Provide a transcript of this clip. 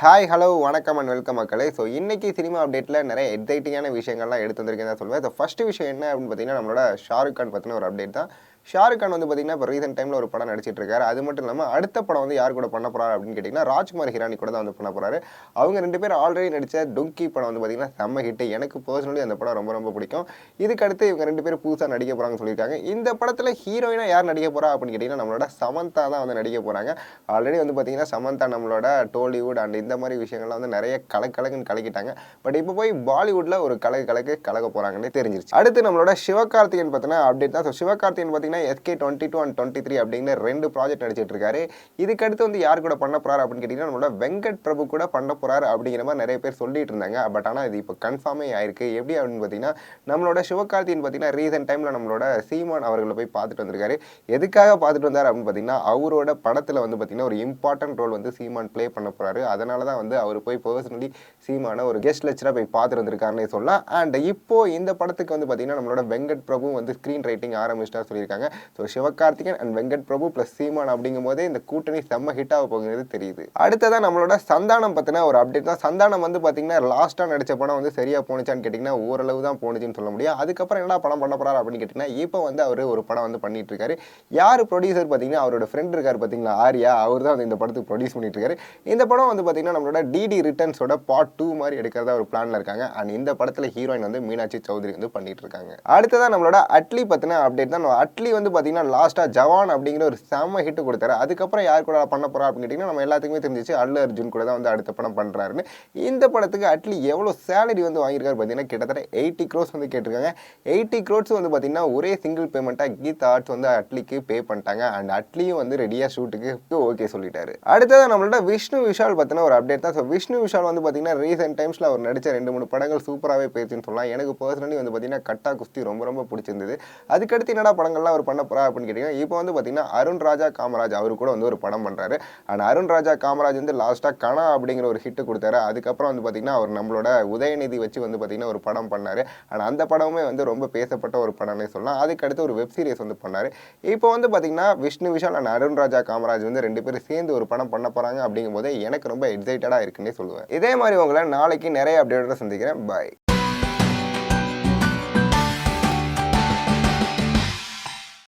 Hi hello வணக்கம் and welcome மக்களே. So இன்னைக்கு சினிமா அப்டேட்டில் நிறைய எக்ஸைட்டிங்கான விஷயங்கள்லாம் எடுத்து வந்திருக்கேன் தான் சொல்லுவேன். ஸோ ஃபஸ்ட்டு விஷயம் என்ன அப்படின்னு பார்த்தீங்கன்னா, நம்மளோட ஷாருக் கான் பற்றின ஒரு அப்டேட் தான். ஷாருக் கான் வந்து பார்த்தீங்கன்னா, இப்போ ரீசென்ட் டைமில் ஒரு படம் நடிச்சிட்டு இருக்காரு. அது மட்டும் இல்லாமல் அடுத்த படம் வந்து யார் கூட பண்ண போறாரு அப்படின்னு கேட்டிங்கன்னா, ராஜ்குமார் ஹிரானி கூட தான் வந்து பண்ண போறாரு. அவங்க 2 பேரும் ஆல்ரெடி நடித்த டுங்கி படம் வந்து பார்த்தீங்கன்னா செம்ம ஹிட். எனக்கு பர்சனலி அந்த படம் ரொம்ப ரொம்ப பிடிக்கும். இதுக்கு அடுத்து இவங்க 2 பேரும் புதுசாக நடிக்க போகிறாங்கன்னு சொல்லியிருக்காங்க. இந்த படத்தில் ஹீரோயினாக யார் நடிக்க போறா அப்படின்னு கேட்டிங்கன்னா, நம்மளோட சமந்தா தான் வந்து நடிக்க போகிறாங்க. ஆல்ரெடி வந்து பார்த்தீங்கன்னா, சமந்தா நம்மளோட டோலிவுட் அண்ட் இந்த மாதிரி விஷயங்கள்லாம் வந்து நிறைய கலக்குன்னு கலக்கிட்டாங்க. பட் இப்போ போய் பாலிவுட்ல ஒரு கலக்க போறாங்கன்னு தெரிஞ்சிருச்சு. அடுத்து நம்மளோட சிவகார்த்திகேயன் பத்தின அப்டேட் தான். சிவகார்த்திகேயன் பார்த்தீங்கன்னா SK22 அண்ட் 23 அப்படிங்கிற 2 ப்ராஜெக்ட் நடிச்சிட்டு இருக்காரு. இதுக்கு அடுத்து வந்து யார் கூட பண்ண போறாரு அப்படின்னு கேட்டீங்கன்னா, நம்மளோட வெங்கட் பிரபு கூட பண்ண போறாரு அப்படிங்கிற மாதிரி நிறைய பேர் சொல்லிட்டு இருந்தாங்க. பட் ஆனால் இது இப்போ கன்ஃபார்மே ஆயிருக்கு. எப்படி அப்படின்னு பார்த்தீங்கன்னா, நம்மளோட சிவகார்த்திகேயன் பார்த்தீங்கன்னா ரீசென்ட் டைம்ல நம்மளோட சீமான் அவர்களை போய் பார்த்துட்டு வந்திருக்காரு. எதுக்காக பார்த்துட்டு வந்தார் அப்படின்னு பார்த்தீங்கன்னா, அவரோட படத்தில் வந்து பார்த்தீங்கன்னா ஒரு இம்பார்ட்டன்ட் ரோல் வந்து சீமான் ப்ளே பண்ண போறாரு. அதனால தான் வந்து அவர் போய் பர்சனலி சீமான ஒரு கெஸ்ட் லெக்சரா போய் பார்த்துட்டு வந்திருக்காருன்னே சொல்லலாம். அண்ட் இப்போ இந்த படத்துக்கு வந்து பார்த்தீங்கன்னா, நம்மளோட வெங்கட் பிரபு வந்து ஸ்க்ரீன் ரைட்டிங் ஆரம்பிச்சிட்டா சொல்லியிருக்காங்க. So Sivakarthikeyan and Venkat Prabhu plus Seeman அப்படிங்கும் போதே இந்த கூட்டணி செம்ம ஹிட் ஆக போகிறது தெரியுது. அடுத்ததான் நம்மளோட சந்தானம் பத்தின ஒரு அப்டேட் தான். சந்தானம் வந்து பார்த்தீங்கன்னா லாஸ்டா நடிச்ச படம் வந்து சரியா போனுச்சான்னு கேட்டிங்கன்னா ஓரளவு தான் போனுச்சுன்னு சொல்ல முடியும். அதுக்கப்புறம் என்ன படம் பண்ண போறாரு அப்படின்னு கேட்டிங்கன்னா, இப்போ வந்து அவர் ஒரு படம் வந்து பண்ணிட்டு இருக்காரு. யார் ப்ரொடியூசர் பார்த்தீங்கன்னா, அவரோட ஃப்ரெண்ட் இருக்காரு பார்த்தீங்களா ஆர்யா, அவர் தான் வந்து இந்த படத்துக்கு ப்ரொடியூஸ் பண்ணிட்டு இருக்காரு. இந்த படம் வந்து பார்த்தீங்கன்னா நம்மளோட டிடி ரிட்டர்ன்ஸோட பார்ட் 2 மாதிரி எடுக்கிறதா ஒரு பிளான்ல இருக்காங்க. அண்ட் இந்த படத்தில் ஹீரோயின் வந்து மீனாட்சி சௌத்ரி வந்து பண்ணிட்டு இருக்காங்க. அடுத்ததான் நம்மளோட அட்லி பத்தின அப்டேட் தான். அட்லி வந்து பார்த்தீங்கன்னா லாஸ்டா ஜவான் அப்படிங்கிற ஒரு செம்ம ஹிட் கொடுத்தாரு. அதுக்கப்புறம் யார் கூட பண்ண போறா அப்படின்னு கேட்டிங்கன்னா, நம்ம எல்லாத்துக்குமே தெரிஞ்சிச்சு அல்லு அர்ஜுன் கூட தான் வந்து அடுத்த படம் பண்றாருன்னு. இந்த படத்துக்கு அட்லி எவ்வளோ சேலரி வந்து வாங்கியிருக்காரு பார்த்தீங்கன்னா, கிட்டத்தட்ட 80 crores வந்து கேட்டிருக்காங்க. 80 crores வந்து பார்த்தீங்கன்னா ஒரே சிங்கிள் பேமெண்ட்டாக கீதா ஆர்ட்ஸ் வந்து அட்லிக்கு பே பண்ணிட்டாங்க. அண்ட் அட்லியும் வந்து ரெடியாக ஷூட்டுக்கு ஓகே சொல்லிட்டாரு. அடுத்ததான் நம்மளோட விஷ்ணு விஷால் பற்றின ஒரு அப்டேட் தான். ஸோ விஷ்ணு விஷால் வந்து பார்த்தீங்கன்னா ரீசென்ட் டைம்ஸில் அவர் நடித்த 2-3 படங்கள் சூப்பராகவே போயிருச்சுன்னு சொல்லலாம். எனக்கு பர்சனலி வந்து பார்த்தீங்கன்னா கட்டா குஸ்தி ரொம்ப ரொம்ப பிடிச்சிருந்தது. அதுக்கடுத்து என்னடா படங்கள்லாம் அவர் பண்ண போறா அப்படின்னு கேட்டிங்கன்னா, இப்போ வந்து பார்த்தீங்கன்னா அருண் ராஜா காமராஜ் அவர் கூட வந்து ஒரு படம் பண்ணுறாரு. அண்ட் அருண் ராஜா காமராஜ் வந்து லாஸ்ட்டாக கனா அப்படிங்கிற ஒரு ஹிட் கொடுத்தாரு. அதுக்கப்புறம் வந்து பார்த்தீங்கன்னா அவர் நம்மளோட உதயநிதி வச்சு வந்து பார்த்தீங்கன்னா ஒரு படம் பண்ணார். அண்ட் அந்த படமுமே வந்து ரொம்ப பேசப்பட்ட ஒரு படம்னே சொல்லலாம். அதுக்கடுத்து ஒரு வெப் சீரிஸ் வந்து பண்ணார். இப்போ வந்து பார்த்தீங்கன்னா விஷ்ணு விஷால் அண்ட் அருண் ராஜா காமராஜ் வந்து 2 பேரும் சேர்ந்து ஒரு படம் பண்ண போகிறாங்க அப்படிங்கும் போது எனக்கு ரொம்ப எக்ஸைட்டடாக இருக்குன்னே சொல்லுவேன். இதே மாதிரி உங்களை நாளைக்கு நிறைய அப்டேட்டோட சந்திக்கிறேன். பாய்.